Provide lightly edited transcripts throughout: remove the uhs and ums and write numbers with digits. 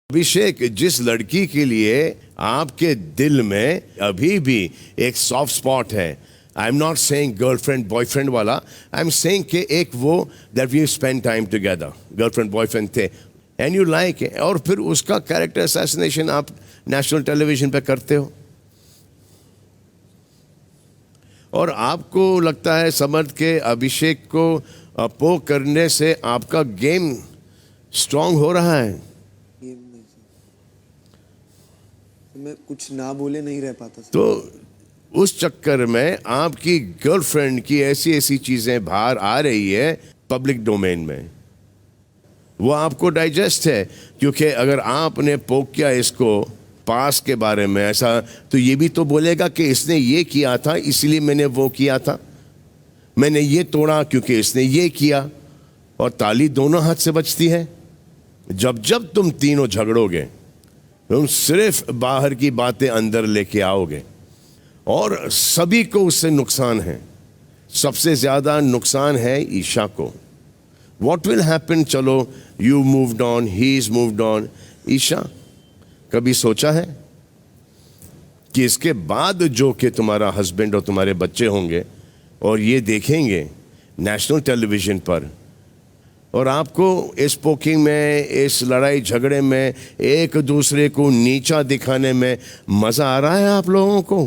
अभिषेक, जिस लड़की के लिए आपके दिल में अभी भी एक सॉफ्ट स्पॉट है, I am not saying girlfriend boyfriend वाला, आई एम सेइंग कि एक वो that we spend time together, girlfriend boyfriend थे एंड यू लाइक, और फिर उसका कैरेक्टर असैसिनेशन आप नेशनल टेलीविजन पे करते हो और आपको लगता है समर्थ के अभिषेक को अपोज करने से आपका गेम स्ट्रांग हो रहा है। मैं कुछ ना बोले नहीं रह पाता सर। तो उस चक्कर में आपकी गर्लफ्रेंड की ऐसी ऐसी चीजें बाहर आ रही है पब्लिक डोमेन में, वो आपको डाइजेस्ट है, क्योंकि अगर आपने पोक किया इसको पास के बारे में ऐसा, तो ये भी तो बोलेगा कि इसने ये किया था इसलिए मैंने वो किया था, मैंने ये तोड़ा क्योंकि इसने ये किया, और ताली दोनों हाथ से बजती है। जब जब तुम तीनों झगड़ोगे तुम सिर्फ बाहर की बातें अंदर लेके आओगे और सभी को उससे नुकसान है। सबसे ज्यादा नुकसान है ईशा को। What will happen? चलो, you moved on, he is moved on. Isha, कभी सोचा है कि इसके बाद जो कि तुम्हारा हस्बैंड और तुम्हारे बच्चे होंगे और ये देखेंगे नेशनल टेलीविजन पर, और आपको इस पोकिंग में, इस लड़ाई झगड़े में, एक दूसरे को नीचा दिखाने में मज़ा आ रहा है आप लोगों को?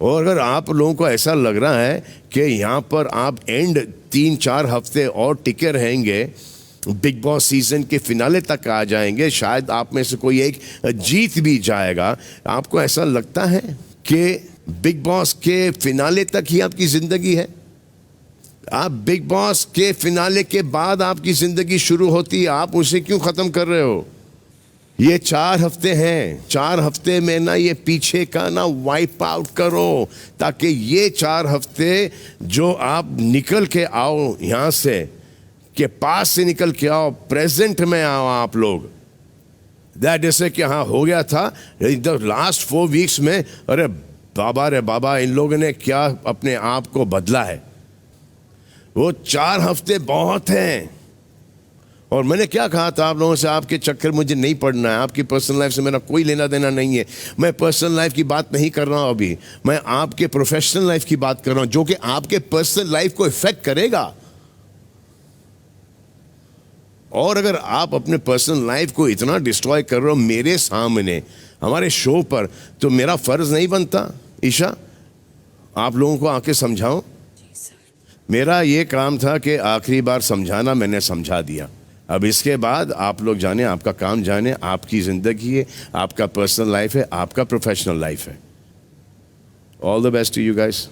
और अगर आप लोगों को ऐसा लग रहा है कि यहाँ पर आप एंड 3-4 हफ्ते और टिके रहेंगे, बिग बॉस सीजन के फिनाले तक आ जाएंगे, शायद आप में से कोई एक जीत भी जाएगा, आपको ऐसा लगता है कि बिग बॉस के फिनाले तक ही आपकी ज़िंदगी है? आप बिग बॉस के फिनाले के बाद आपकी ज़िंदगी शुरू होती है, आप उसे क्यों ख़त्म कर रहे हो? ये 4 हफ्ते हैं, 4 हफ्ते में ना ये पीछे का ना वाइप आउट करो, ताकि ये 4 हफ्ते जो आप निकल के आओ यहाँ से, के पास से निकल के आओ, प्रेजेंट में आओ आप लोग। दैट जैसे कि हाँ हो गया था लास्ट 4 वीक्स में, अरे बाबा रे बाबा, इन लोगों ने क्या अपने आप को बदला है। वो 4 हफ्ते बहुत हैं। और मैंने क्या कहा था आप लोगों से, आपके चक्कर मुझे नहीं पड़ना है, आपकी पर्सनल लाइफ से मेरा कोई लेना देना नहीं है। मैं पर्सनल लाइफ की बात नहीं कर रहा हूं अभी, मैं आपके प्रोफेशनल लाइफ की बात कर रहा हूं, जो कि आपके पर्सनल लाइफ को इफेक्ट करेगा। और अगर आप अपने पर्सनल लाइफ को इतना डिस्ट्रॉय कर रहे हो मेरे सामने, हमारे शो पर, तो मेरा फर्ज नहीं बनता ईशा आप लोगों को आके समझाऊं? मेरा ये काम था कि आखिरी बार समझाना, मैंने समझा दिया। अब इसके बाद आप लोग जाने, आपका काम जाने, आपकी ज़िंदगी है, आपका पर्सनल लाइफ है, आपका प्रोफेशनल लाइफ है। All the best to you guys.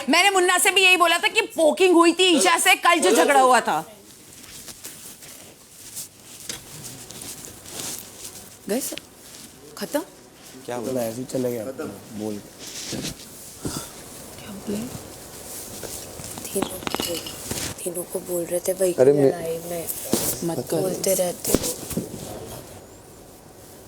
मैंने मुन्ना से भी यही बोला था कि पोकिंग हुई थी ईशा से कल जो झगड़ा हुआ था। गए सर, खत्म? क्या बोला? ऐसे ही चले गया बोल। क्या बोले? तीनों को बोल रहे थे भाई, अरे में मत कर, बोलते रहते हो।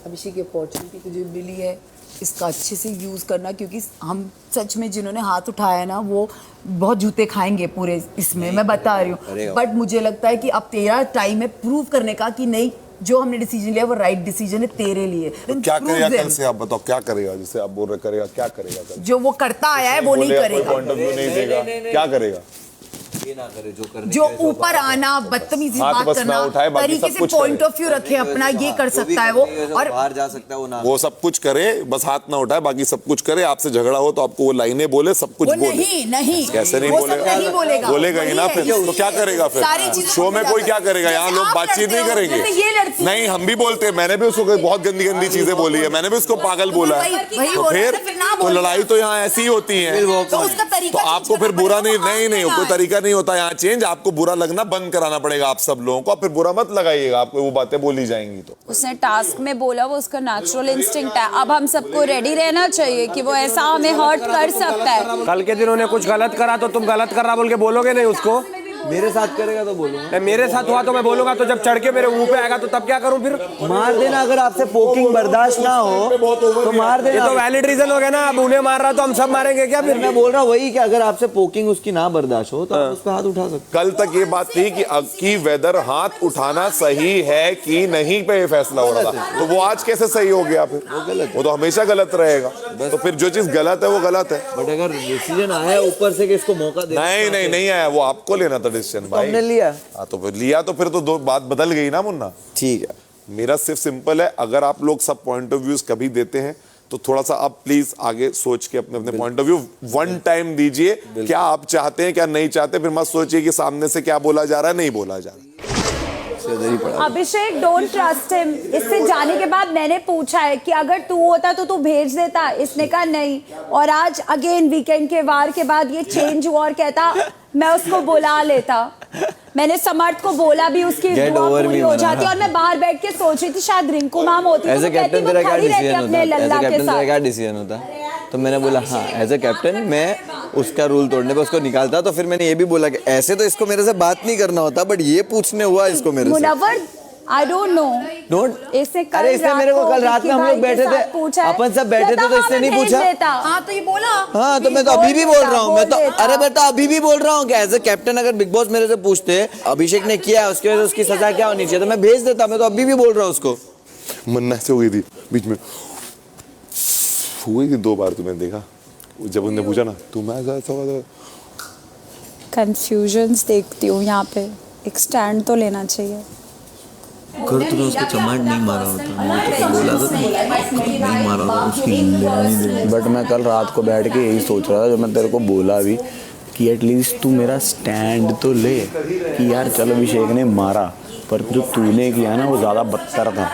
अभिषेक, ये अपॉर्चुनिटी तुझे मिली है, इसका अच्छे से यूज़ करना, क्योंकि हम सच में जिन्होंने हाथ उठाया ना वो बहुत जूते खाएंगे पूरे इसमें, मैं बता रही हूँ। बट मुझे लगता है कि अब तेरा टाइम है प्रूव करने का कि नहीं, जो हमने डिसीजन लिया वो राइट डिसीजन है तेरे लिए। तो क्या करेगा कल से? आप बताओ क्या करेगा? जैसे आप बोल रहे करेगा, क्या करेगा कल? जो वो करता आया है वो नहीं करेगा। पॉइंट ऑफ व्यू नहीं देगा, क्या करेगा? ये ना करे जो करने जो ऊपर आना, बदतमीजी हाथ बात बस ना करना, उठाए, बाकी तरीके सब से कुछ पॉइंट करे। ऑफ व्यू रखे अपना, ये कर सकता है वो। और बाहर जा सकता है वो ना, वो सब कुछ करे, बस हाथ ना उठाए, बाकी सब कुछ करे। आपसे झगड़ा हो तो आपको वो लाइनें बोले, सब कुछ वो बोले। नहीं कैसे नहीं वो सब बोलेगा? नहीं बोलेगा, बोलेगा ही ना। फिर तो क्या करेगा? सारी फिर चीज़ों शो में को कोई क्या करेगा? यहाँ जैसे लोग आप बातचीत लड़ते नहीं हो, करेंगे। जैसे ये लड़ती है। नहीं, हम भी बोलते हैं, मैंने भी उसको बहुत गंदी गंदी चीजें बोली है, मैंने भी उसको पागल बोला है। तो फिर तो लड़ाई तो यहाँ ऐसी ही होती है। तो उसका तो तरीका आपको फिर बुरा नहीं, कोई तरीका नहीं होता यहाँ चेंज, आपको बुरा लगना बंद कराना पड़ेगा आप सब लोगों को, फिर बुरा मत लगाइएगा, आपको वो बातें बोली जाएंगी तो। उसने टास्क में बोला, वो उसका नेचुरल इंस्टिंक्ट है। अब हम सबको रेडी रहना चाहिए कि वो ऐसा हमें हर्ट कर सकता है। कल के दिन उन्हें कुछ गलत करा तो तुम गलत कर रहा बोल के बोलोगे नहीं उसको? मेरे साथ करेगा तो बोलूंगा। मेरे साथ हुआ तो मैं बोलूंगा, तो जब चढ़ के मेरे मुंह पे आएगा तो तब क्या करूं? फिर मार देना, अगर आपसे पोकिंग बर्दाश्त ना हो तो मार ये देना। तो वैलिड रीजन हो गया ना। अब उन्हें मार रहा तो हम सब मारेंगे क्या? फिर मैं बोल रहा हूँ वही कि अगर आपसे पोकिंग उसकी ना बर्दाश्त हो तो आप उस पर हाथ उठा सकते। कल तक ये बात थी कि अब की वेदर हाथ उठाना सही है कि नहीं पे ये फैसला हो रहा था, तो वो आज कैसे सही हो गया? फिर वो गलत, वो तो हमेशा गलत रहेगा। तो फिर जो चीज गलत है वो गलत है। बट अगर डिसीजन आया ऊपर से कि इसको मौका दे, नहीं आया, वो आपको लेना था डिसीजन भाई। हमने लिया। हाँ तो फिर लिया, तो फिर तो दो बात बदल गई ना मुन्ना। ठीक है, मेरा सिर्फ सिंपल है, अगर आप लोग सब पॉइंट ऑफ व्यूज कभी देते हैं तो थोड़ा सा आप प्लीज आगे सोच के अपने अपने point of view one time दीजिए, क्या आप चाहते हैं क्या नहीं चाहते, फिर मत सोचिए कि सामने से क्या बोला जा रहा है नहीं बोला जा रहा है। अभिषेक, डोंट ट्रस्ट हिम। इससे जाने के बाद मैंने पूछा है कि अगर तू होता तो तू भेज देता, इसने कहा नहीं। और आज अगेन वीकेंड के वार के बाद ये चेंज हुआ और कहता मैं उसको बुला लेता। मैंने समर्थ को बोला भी, उसकी दुआ पूरी हो जाती। और मैं बाहर बैठ के सोच रही थी शायद रिंकू मैम होती एज ए कैप्टन तेरा क्या डिसीजन होता? अपने लल्ला के साथ क्या डिसीजन होता? तो मैंने बोला हाँ एज ए कैप्टन मैं उसका रूल तोड़ने पे उसको निकालता। तो फिर मैंने ये भी बोला कि ऐसे तो इसको मेरे से बात नहीं करना होता, बट ये पूछने हुआ इसको मेरे से। Munawwar, I don't know। अरे इसने मेरे को कल रात में हम लोग बैठे थे, अपन सब बैठे थे, तो इसने नहीं पूछा। हाँ तो ये बोला। हाँ तो मैं तो अभी भी बोल रहा हूँ, मैं तो अरे बेटा अभी भी बोल रहा हूँ कि एज ए कैप्टन अगर बिग बॉस मेरे से पूछते अभिषेक ने किया है उसकी वजह से उसकी सजा क्या होनी चाहिए, तो मैं भेज देता। मैं तो अभी भी बोल रहा हूँ उसको। मन्ना से हो गई थी बीच में, हुई थी 2 बार, तुमने देखा जब उन्होंने पूछा ना तुम ऐसा कंफ्यूजन्स देखती हूँ यहाँ पे। एक स्टैंड तो लेना चाहिए। अगर तुम्हें उसको चमाट नहीं मारा होता, मुझे तो बोला था नहीं मारा होता उसकी। बट मैं कल रात को बैठ के यही सोच रहा था, जो मैं तेरे को बोला भी कि एटलीस्ट तू मेरा स्टैंड तो ले कि यार चल अभिषेक ने मारा, पर जो तूने किया ना वो ज़्यादा बदतर था।